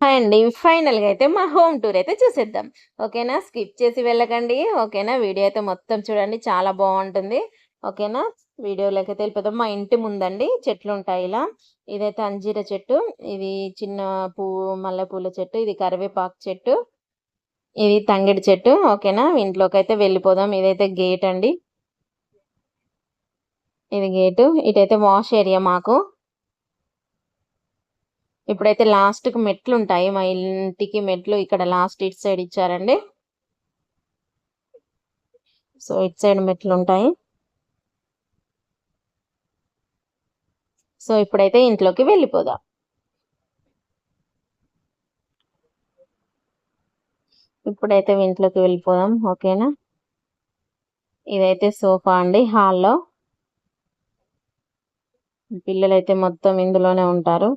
Hi అండి. ఫైనల్‌గా అయితే మా హోమ్ టూర్ అయితే చూసేద్దాం. ఓకేనా? స్కిప్ చేసి వెళ్ళకండి. ఓకేనా? వీడియో అయితే మొత్తం చూడండి. చాలా బావుంటుంది. ఓకేనా? వీడియోలోకైతే వెళ్ళిపోదాం. మా ఇంటి ముందండి చెట్లుంటాయి ఇలా. ఇదైతే అంజీర చెట్టు. ఇది చిన్న మల్లెపూల చెట్టు. ఇది కరివేపాకు చెట్టు. ఇది తంగేడు చెట్టు. ఓకేనా? ఇంట్లోకైతే వెళ్ళిపోదాం. ఇదైతే గేట్ అండి. ఇది గేటు. ఇటైతే వాష్ ఏరియా మాకు. ఇప్పుడైతే లాస్ట్‌కి మెట్లుంటాయి. మా ఇంటికి మెట్లు ఇక్కడ లాస్ట్ ఇటు సైడ్ ఇచ్చారండి. సో, ఇటు సైడ్ మెట్లుంటాయి. సో, ఇప్పుడైతే ఇంట్లోకి వెళ్ళిపోదాం. ఇప్పుడైతే ఇంట్లోకి వెళ్ళిపోదాం. ఓకేనా? ఇదైతే సోఫా అండి హాల్‌లో. పిల్లలైతే మొత్తం ఇందులోనే ఉంటారు.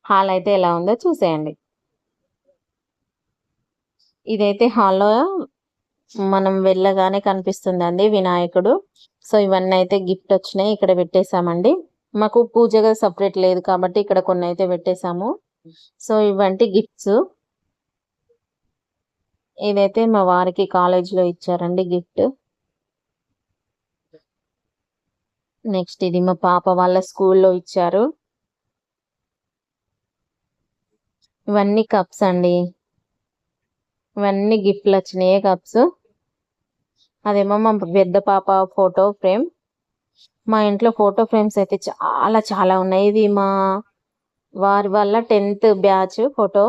హాల్ అయితే ఎలా ఉందో చూసేయండి. ఇదైతే హాల్‌లో మనం వెళ్ళగానే కనిపిస్తుందండి వినాయకుడు. సో, ఇవన్నీ అయితే గిఫ్ట్ వచ్చినాయి. ఇక్కడ పెట్టేసామండి. మాకు పూజ గది సెపరేట్ లేదు కాబట్టి ఇక్కడ కొన్నైతే పెట్టేసాము. So, ఇవంటి gifts. ఇదైతే మా వారికి కాలేజ్‌లో ఇచ్చారండి గిఫ్ట్. నెక్స్ట్ ఇది మా పాప వాళ్ళ స్కూల్‌లో ఇచ్చారు. ఇవన్నీ కప్స్ అండి. ఇవన్నీ గిఫ్ట్‌లొచ్చినాయే కప్స్. అదేమో మా పెద్ద పాప ఫోటో ఫ్రేమ్. మా ఇంట్లో ఫోటో ఫ్రేమ్స్ అయితే చాలా చాలా ఉన్నాయి. ఇది మా వారి వాళ్ళ 10th బ్యాచ్ ఫోటో.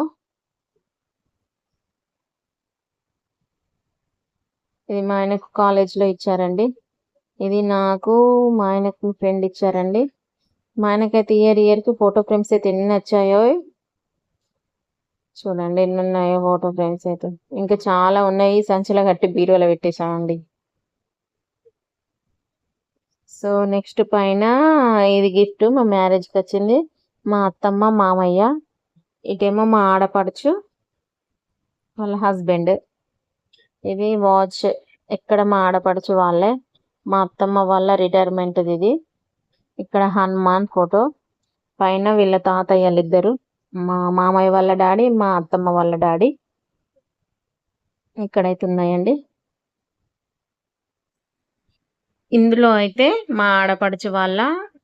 ఇది మా ఆయనకు కాలేజ్‌లో ఇచ్చారండి. ఇది నాకు మా ఆయనకు ఫ్రెండ్ ఇచ్చారండి. మా ఆయనకైతే ఇయర్‌కి ఫోటో ఫ్రేమ్స్ అయితే ఎన్ని నచ్చాయో చూడండి ఎన్నున్నాయో ఫోటో ఫ్రేమ్స్ అయితే. ఇంకా చాలా ఉన్నాయి. సంచిలో కట్టి బీరువాలో పెట్టేసామండి. సో, నెక్స్ట్ పైన ఇది గిఫ్ట్ మా మ్యారేజ్‌కొచ్చింది. మా అత్తమ్మ, మామయ్య. ఇటేమో మా ఆడపడుచు, వాళ్ళ హస్బెండ్. ఇది వాచ్. ఇక్కడ మా ఆడపడుచు వాళ్ళే. మా అత్తమ్మ వాళ్ళ రిటైర్మెంట్‌దిది. ఇక్కడ హనుమాన్ ఫోటో. పైన వీళ్ళ తాతయ్యలిద్దరు. మా మామయ్య వాళ్ళ డాడీ, మా అత్తమ్మ వాళ్ళ డాడీ. ఇక్కడైతే ఉన్నాయండి. ఇందులో అయితే మా ఆడపడుచు వాళ్ళ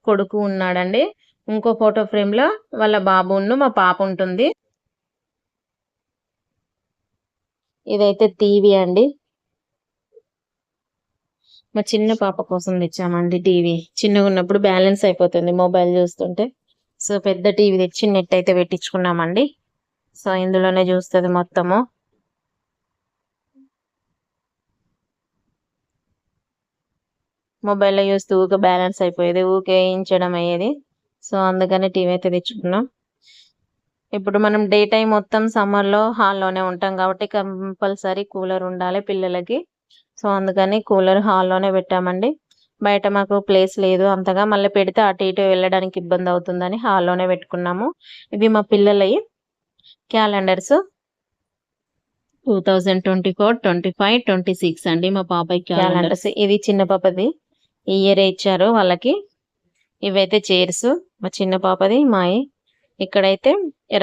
కొడుకు ఉన్నాడండి. ఇంకో ఫోటో ఫ్రేమ్‌లో వాళ్ళ బాబును, మా పాప ఉంటుంది. ఇదైతే టీవీ అండి. మా చిన్న పాప కోసం తెచ్చామండి టీవీ. చిన్నగున్నప్పుడు బ్యాలెన్స్ అయిపోతుంది మొబైల్ చూస్తుంటే. సో, పెద్ద టీవీ తెచ్చి నెట్ అయితే పెట్టించుకున్నామండి. సో, ఇందులోనే చూస్తది మొత్తము. మొబైల్‌లో చూస్తూ ఊకే బ్యాలెన్స్ అయిపోయేది. ఊకే ఏయించడం అయ్యేది. సో, అందుకని టీవీ అయితే తెచ్చుకున్నాం. ఇప్పుడు మనం డే టైమ్ మొత్తం సమ్మర్‌లో హాల్‌లోనే ఉంటాం కాబట్టి కంపల్సరీ కూలర్ ఉండాలి పిల్లలకి. సో, అందుకని కూలర్ హాల్‌లోనే పెట్టామండి. బయట మాకు ప్లేస్ లేదు అంతగా. మళ్ళీ పెడితే అటు ఇటు వెళ్ళడానికి ఇబ్బందవుతుందని హాల్‌లోనే పెట్టుకున్నాము. ఇవి మా పిల్లలయి క్యాలెండర్స్. 2024, 25, 26 అండి మా పాపయి క్యాలెండర్స్. ఇది చిన్న పాపది. ఈ ఇయరే ఇచ్చారు వాళ్ళకి. ఇవైతే చైర్స్. మా చిన్న పాపది, మాయి. ఇక్కడైతే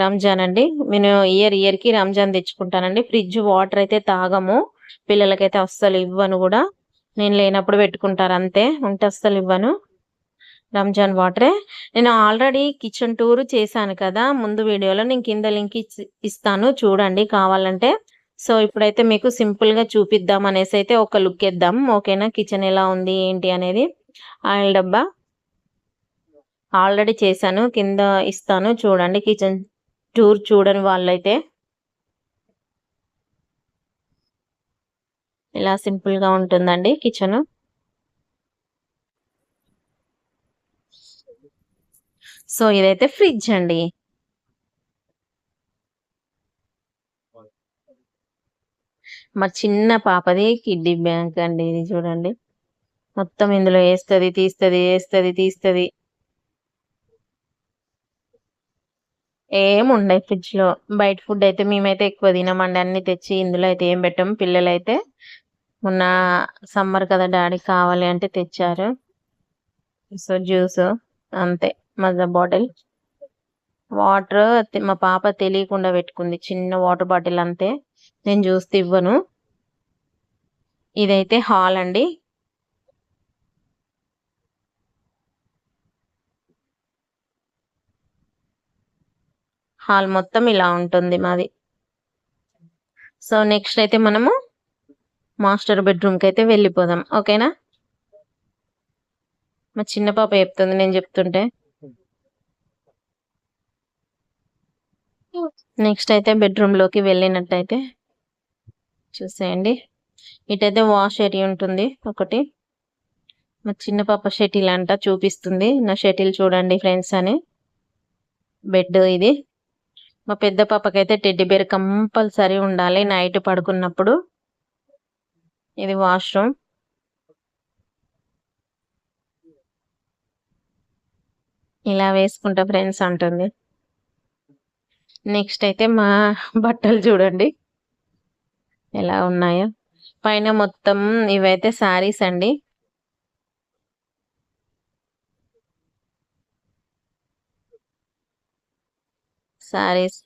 రంజాన్ అండి. నేను ఇయర్‌కి రంజాన్ తెచ్చుకుంటానండి. ఫ్రిడ్జ్ వాటర్ అయితే తాగము. పిల్లలకైతే అస్సలు ఇవ్వను గూడా. నేను లేనప్పుడు పెట్టుకుంటారు అంతే. ఉంటే అస్సలు ఇవ్వను. రంజాన్ వాటరే. నేను ఆల్రెడీ కిచెన్ టూర్ చేశాను కదా! ముందు వీడియోలో నేను కింద లింక్ ఇస్తాను చూడండి కావాలంటే. సో, ఇప్పుడైతే మీకు సింపుల్‌గా చూపిద్దాం అనేసైతే ఒక లుక్ ఎద్దాం. ఓకేనా? కిచెన్ ఎలా ఉంది ఏంటి అనేది. ఆయిల్ డబ్బా ఆల్రెడీ చేశాను. కింద ఇస్తాను చూడండి కిచెన్ టూర్ చూడని వాళ్ళైతే. ఇలా సింపుల్‌గా ఉంటుందండి కిచెను. సో, ఇదైతే ఫ్రిడ్జ్ అండి. మా చిన్న పాపది కిడ్డీ బ్యాంక్ అండి ఇది చూడండి. మొత్తం ఇందులో ఏస్తది, తీస్తది, ఏస్తది, తీస్తది. ఏముండయి ఫ్రిడ్జ్‌లో. బయట ఫుడ్ అయితే మేమైతే ఎక్కువ తినమండి. అన్నీ తెచ్చి ఇందులో అయితే ఏం పెట్టము. పిల్లలైతే మొన్న సమ్మర్ కదా డాడీ కావాలి అంటే తెచ్చారు. So, juice. అంతే. మజా బాటిల్ వాటర్ మా పాప తెలియకుండా పెట్టుకుంది, చిన్న వాటర్ బాటిల్ అంతే. నేను చూస్తే ఇవ్వను. ఇదైతే హాల్ అండి. హాల్ మొత్తం ఇలా ఉంటుంది మాది. సో నెక్స్ట్ అయితే మనము మాస్టర్ బెడ్రూమ్ కి అయితే వెళ్ళిపోదాం. ఓకేనా? మా చిన్న పాప చెప్తుంది నేను చెప్తుంటే. నెక్స్ట్ అయితే బెడ్రూమ్ లోకి వెళ్ళినట్టయితే చూసేయండి. ఇటైతే వాష్ ఏరియా ఉంటుంది ఒకటి. మా చిన్న పాప షటిల్ అంట చూపిస్తుంది. నా షటిల్ చూడండి ఫ్రెండ్స్ అని. బెడ్ ఇది. మా పెద్ద పాపకైతే టెడ్డీ బేర్ కంపల్సరీ ఉండాలి నైట్ పడుకున్నప్పుడు. ఇది వాష్రూమ్. ఇలా వేసుకుంటా ఫ్రెండ్స్ అంటుంది. నెక్స్ట్ అయితే మా బట్టలు చూడండి ఎలా ఉన్నాయో. పైన మొత్తం ఇవైతే శారీస్ అండి. శారీస్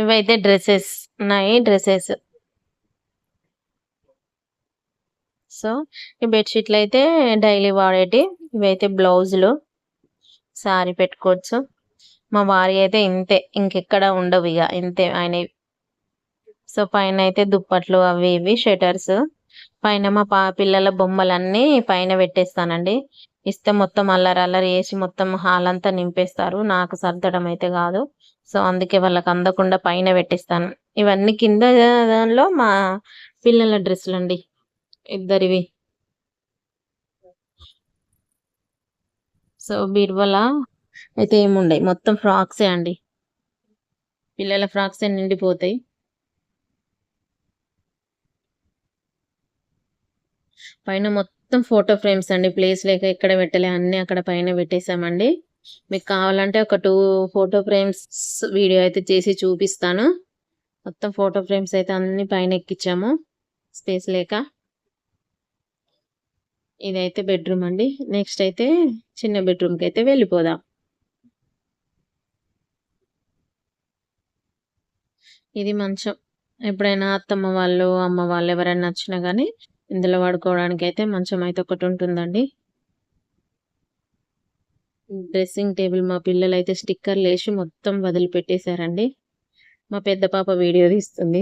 ఇవైతే డ్రెస్సెస్ ఉన్నాయి. డ్రెస్సెస్. సో ఈ బెడ్షీట్లు అయితే డైలీ వాడేటి. ఇవైతే బ్లౌజులు, శారీ పెట్టుకోవచ్చు. మా వారి అయితే ఇంతే, ఇంకెక్కడ ఉండవు ఇక ఇంతే ఆయన. సో పైన అయితే దుప్పట్లు అవి ఇవి షెటర్స్. పైన మా పిల్లల బొమ్మలన్నీ పైన పెట్టేస్తానండి. ఇస్తే మొత్తం అల్లరి అల్లరి వేసి మొత్తం హాల్ అంతా నింపేస్తారు. నాకు సర్దడం అయితే కాదు. సో అందుకే వాళ్ళకి అందకుండా పైన పెట్టేస్తాను. ఇవన్నీ కింద దానిలో మా పిల్లల డ్రెస్సులు అండి, ఇద్దరివి. సో బీరువాల అయితే ఏముండయి, మొత్తం ఫ్రాక్సే అండి. పిల్లల ఫ్రాక్సే నిండిపోతాయి. పైన మొత్తం ఫోటో ఫ్రేమ్స్ అండి. ప్లేస్ లేక ఎక్కడ పెట్టలే, అన్ని అక్కడ పైన పెట్టేసామండి. మీకు కావాలంటే ఒక 2 ఫోటో ఫ్రేమ్స్ వీడియో అయితే చేసి చూపిస్తాను. మొత్తం ఫోటో ఫ్రేమ్స్ అయితే అన్ని పైన ఎక్కించాము స్పేస్ లేక. ఇదైతే బెడ్రూమ్ అండి. నెక్స్ట్ అయితే చిన్న బెడ్రూమ్కి అయితే వెళ్ళిపోదాం. ఇది మంచం. ఎప్పుడైనా అత్తమ్మ వాళ్ళు అమ్మ వాళ్ళు ఎవరైనా వచ్చినా కానీ ఇందులో పడుకోవడానికి అయితే మంచం అయితే ఒకటి ఉంటుందండి. డ్రెస్సింగ్ టేబుల్ మా పిల్లలు అయితే స్టిక్కర్లు వేసి మొత్తం వదిలిపెట్టేశారండి. మా పెద్ద పాప వీడియో తీస్తుంది.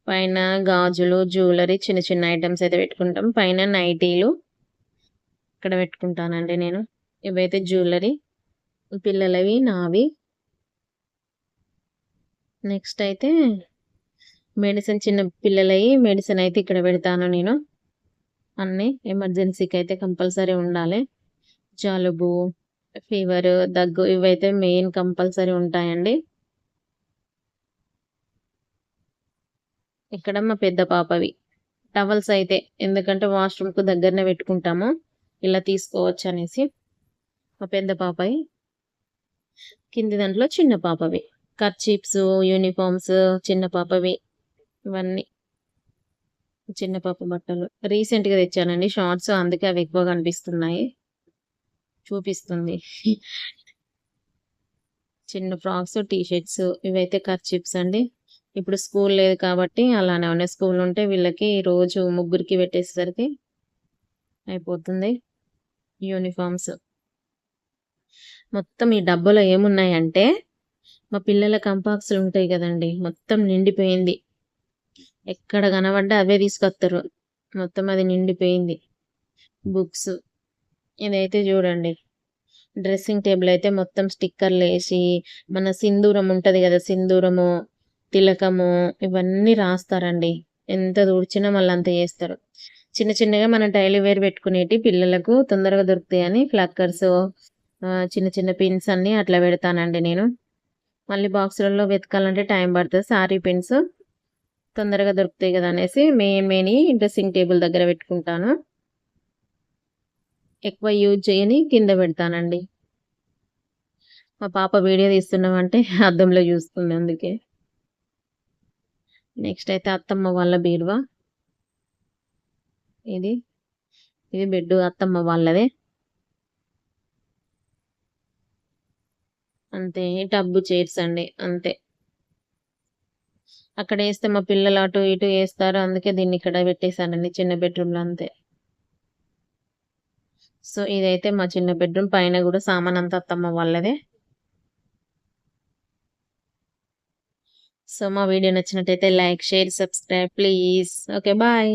పైన గాజులు, జ్యువెలరీ, చిన్న చిన్న ఐటమ్స్ అయితే పెట్టుకుంటాం. పైన నైటీలు ఇక్కడ పెట్టుకుంటానండి నేను. ఇవైతే జ్యువెలరీ పిల్లలవి, నావి. నెక్స్ట్ అయితే మెడిసిన్, చిన్న పిల్లలవి మెడిసిన్ అయితే ఇక్కడ పెడతాను నేను. అన్నీ ఎమర్జెన్సీకి అయితే కంపల్సరీ ఉండాలి. జలుబు, ఫీవర్, దగ్గు ఇవైతే మెయిన్ కంపల్సరీ ఉంటాయండి. ఇక్కడ మా పెద్ద పాపవి టవల్స్ అయితే, ఎందుకంటే వాష్రూమ్ కు దగ్గరనే పెట్టుకుంటాము, ఇలా తీసుకోవచ్చు అనేసి. మా పెద్ద పాపవి. కింది దాంట్లో చిన్న పాపవి కర్చీప్స్, యూనిఫామ్స్ చిన్న పాపవి. ఇవన్నీ చిన్న పాప బట్టలు రీసెంట్ గా తెచ్చానండి షార్ట్స్, అందుకే అవి ఎక్కువ కనిపిస్తున్నాయి. చూపిస్తుంది. చిన్న ఫ్రాక్స్, టీ షర్ట్స్, ఇవైతే కర్చీప్స్ అండి. ఇప్పుడు స్కూల్ లేదు కాబట్టి అలానే ఉన్నాయి. స్కూల్ ఉంటే వీళ్ళకి రోజు ముగ్గురికి పెట్టేసరికి అయిపోతుంది. యూనిఫామ్స్ మొత్తం ఈ డబ్బాలో ఏమున్నాయంటే మా పిల్లల కంపాక్స్లు ఉంటాయి కదండి, మొత్తం నిండిపోయింది. ఎక్కడ కనబడ్డా అవే తీసుకొస్తారు. మొత్తం అది నిండిపోయింది. బుక్స్. ఇదైతే చూడండి డ్రెస్సింగ్ టేబుల్ అయితే మొత్తం స్టిక్కర్లు వేసి, మన సింధూరం ఉంటది కదా, సింధూరము, తిలకము ఇవన్నీ రాస్తారండి. ఎంత తుడిచినా మళ్ళీ అంత చేస్తారు. చిన్న చిన్నగా మన డైలీ వేర్ పెట్టుకునేటి పిల్లలకు తొందరగా దొరుకుతాయని ఫ్లక్కర్స్, చిన్న చిన్న పిన్స్ అన్ని అట్లా పెడతానండి నేను. మళ్ళీ బాక్సులలో వెతకాలంటే టైం పడుతుంది. సారీ పిన్స్ తొందరగా దొరుకుతాయి కదా అనేసి మెయిన్ డ్రెస్సింగ్ టేబుల్ దగ్గర పెట్టుకుంటాను. ఎక్కువ యూజ్ చేయని కింద పెడతానండి. మా పాప వీడియో తీస్తున్నామంటే అద్దంలో చూస్తుంది అందుకే. నెక్స్ట్ అయితే అత్తమ్మ వాళ్ళ బీరువా. ఇది బెడ్ అత్తమ్మ వాళ్ళదే. అంతే. టబ్బు చైర్స్ అండి అంతే. అక్కడ వేస్తే మా పిల్లలు అటు ఇటు వేస్తారు, అందుకే దీన్ని ఇక్కడ పెట్టేశానండి చిన్న బెడ్రూమ్లో అంతే. సో ఇదైతే మా చిన్న బెడ్రూమ్. పైన కూడా సామాన్ అంతా అత్తమ్మ వాళ్ళదే. సో మా వీడియో నచ్చినట్టయితే like, share, subscribe please. Okay bye.